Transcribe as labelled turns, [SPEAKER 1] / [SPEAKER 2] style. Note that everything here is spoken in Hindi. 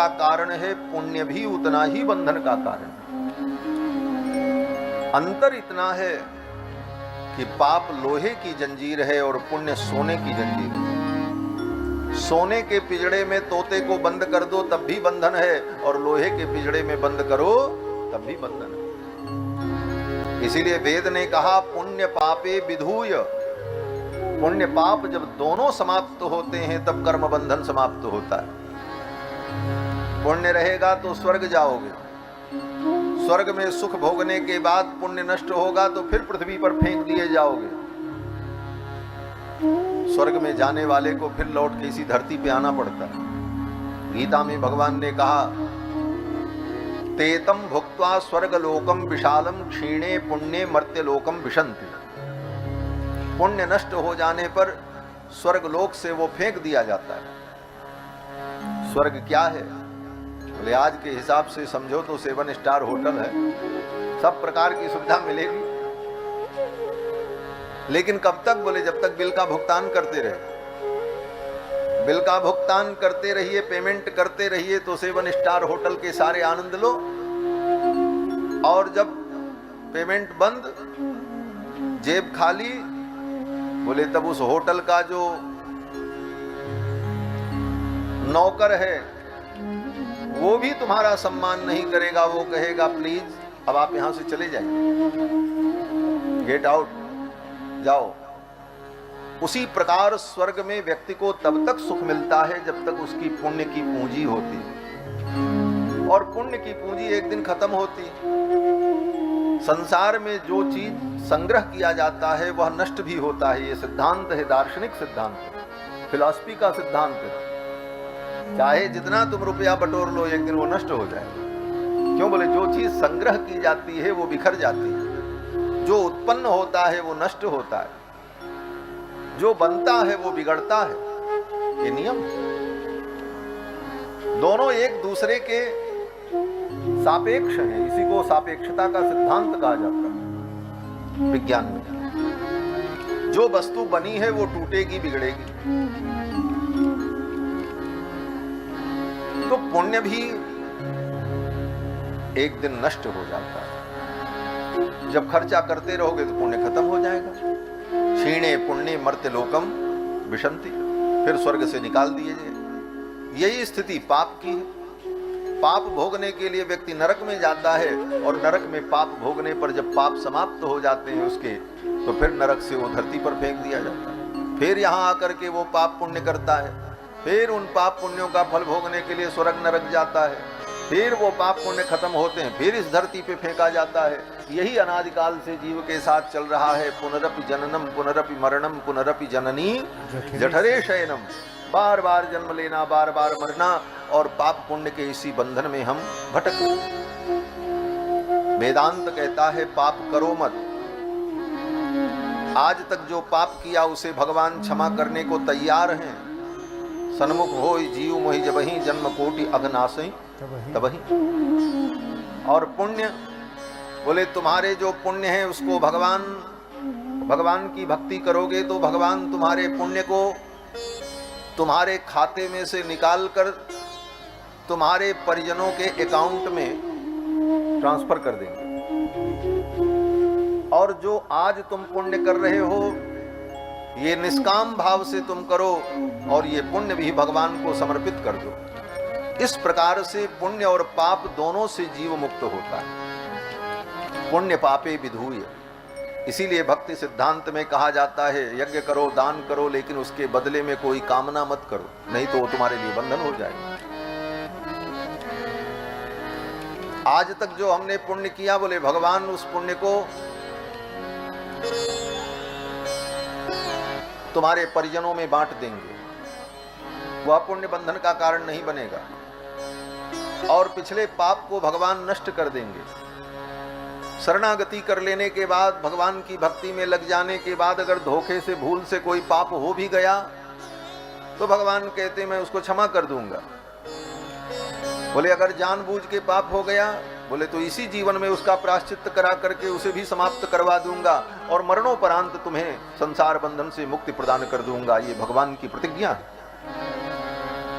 [SPEAKER 1] का कारण है, पुण्य भी उतना ही बंधन का कारण है। अंतर इतना है कि पाप लोहे की जंजीर है और पुण्य सोने की जंजीर है। सोने के पिंजड़े में तोते को बंद कर दो तब भी बंधन है, और लोहे के पिंजड़े में बंद करो तब भी बंधन है। इसीलिए वेद ने कहा पुण्य पापे विधूय। पुण्य पाप जब दोनों समाप्त होते हैं तब कर्म बंधन समाप्त होता है। पुण्य रहेगा तो स्वर्ग जाओगे, स्वर्ग में सुख भोगने के बाद पुण्य नष्ट होगा तो फिर पृथ्वी पर फेंक दिए जाओगे। स्वर्ग में जाने वाले को फिर लौट के इसी धरती पे आना पड़ता है। गीता में भगवान ने कहा तेतम भुक्त्वा स्वर्गलोकम विशालम क्षीणे पुण्ये मर्त्यलोकम विशन्ति। पुण्य नष्ट हो जाने पर स्वर्गलोक से वो फेंक दिया जाता है। स्वर्ग क्या है? बोले आज के हिसाब से समझो तो 7 स्टार होटल है, सब प्रकार की सुविधा मिलेगी। लेकिन कब तक? बोले जब तक बिल का भुगतान करते रहे। बिल का भुगतान करते रहिए, पेमेंट करते रहिए तो 7 स्टार होटल के सारे आनंद लो, और जब पेमेंट बंद, जेब खाली, बोले तब उस होटल का जो नौकर है वो भी तुम्हारा सम्मान नहीं करेगा। वो कहेगा प्लीज अब आप यहां से चले जाइए, गेट आउट, जाओ। उसी प्रकार स्वर्ग में व्यक्ति को तब तक सुख मिलता है जब तक उसकी पुण्य की पूंजी होती है, और पुण्य की पूंजी एक दिन खत्म होती है। संसार में जो चीज संग्रह किया जाता है वह नष्ट भी होता है। ये सिद्धांत है, दार्शनिक सिद्धांत, फिलॉसफी का सिद्धांत है। चाहे जितना तुम रुपया बटोर लो, एक दिन वो नष्ट हो जाएगा। क्यों? बोले जो चीज संग्रह की जाती है वो बिखर जाती है, जो उत्पन्न होता है वो नष्ट होता है, जो बनता है वो बिगड़ता है। ये नियम दोनों एक दूसरे के सापेक्ष हैं। इसी को सापेक्षता का सिद्धांत कहा जाता है विज्ञान में। जो वस्तु बनी है वो टूटेगी, बिगड़ेगी। तो पुण्य भी एक दिन नष्ट हो जाता है। जब खर्चा करते रहोगे तो पुण्य खत्म हो जाएगा। क्षीणे पुण्ये मर्त्यलोकम विशन्ति, फिर स्वर्ग से निकाल दिए जाए। यही स्थिति पाप की है। पाप भोगने के लिए व्यक्ति नरक में जाता है, और नरक में पाप भोगने पर जब पाप समाप्त हो जाते हैं उसके, तो फिर नरक से वो धरती पर फेंक दिया जाता है। फिर यहाँ आकर के वो पाप पुण्य करता है, फिर उन पाप पुण्यों का फल भोगने के लिए स्वर्ग नरक जाता है, फिर वो पाप पुण्य खत्म होते हैं, फिर इस धरती पे फेंका जाता है। यही अनादिकाल से जीव के साथ चल रहा है। पुनरपि जननम पुनरपि मरणम पुनरपि जननी जठरे शयनम। बार बार जन्म लेना, बार बार मरना, और पाप पुण्य के इसी बंधन में हम भटकते। वेदांत कहता है पाप करो मत। आज तक जो पाप किया उसे भगवान क्षमा करने को तैयार हैं। सन्मुख हो जीव मोहि जबहि जन्म कोटि अघनासई तबहि। और पुण्य, बोले तुम्हारे जो पुण्य है उसको भगवान की भक्ति करोगे तो भगवान तुम्हारे पुण्य को तुम्हारे खाते में से निकाल कर तुम्हारे परिजनों के अकाउंट में ट्रांसफर कर देंगे। और जो आज तुम पुण्य कर रहे हो ये निष्काम भाव से तुम करो, और ये पुण्य भी भगवान को समर्पित कर दो। इस प्रकार से पुण्य और पाप दोनों से जीव मुक्त होता है। पुण्य पापे विधूय। इसीलिए भक्ति सिद्धांत में कहा जाता है यज्ञ करो, दान करो, लेकिन उसके बदले में कोई कामना मत करो, नहीं तो वो तुम्हारे लिए बंधन हो जाएगा। आज तक जो हमने पुण्य किया, बोले भगवान उस पुण्य को तुम्हारे परिजनों में बांट देंगे। वह पुण्य बंधन का कारण नहीं बनेगा, और पिछले पाप को भगवान नष्ट कर देंगे। शरणागति कर लेने के बाद, भगवान की भक्ति में लग जाने के बाद, अगर धोखे से भूल से कोई पाप हो भी गया तो भगवान कहते मैं उसको क्षमा कर दूंगा। बोले अगर जानबूझ के पाप हो गया, बोले तो इसी जीवन में उसका प्रायश्चित करा करके उसे भी समाप्त करवा दूंगा, और मरणोपरांत तुम्हें संसार बंधन से मुक्ति प्रदान कर दूंगा। ये भगवान की प्रतिज्ञा है।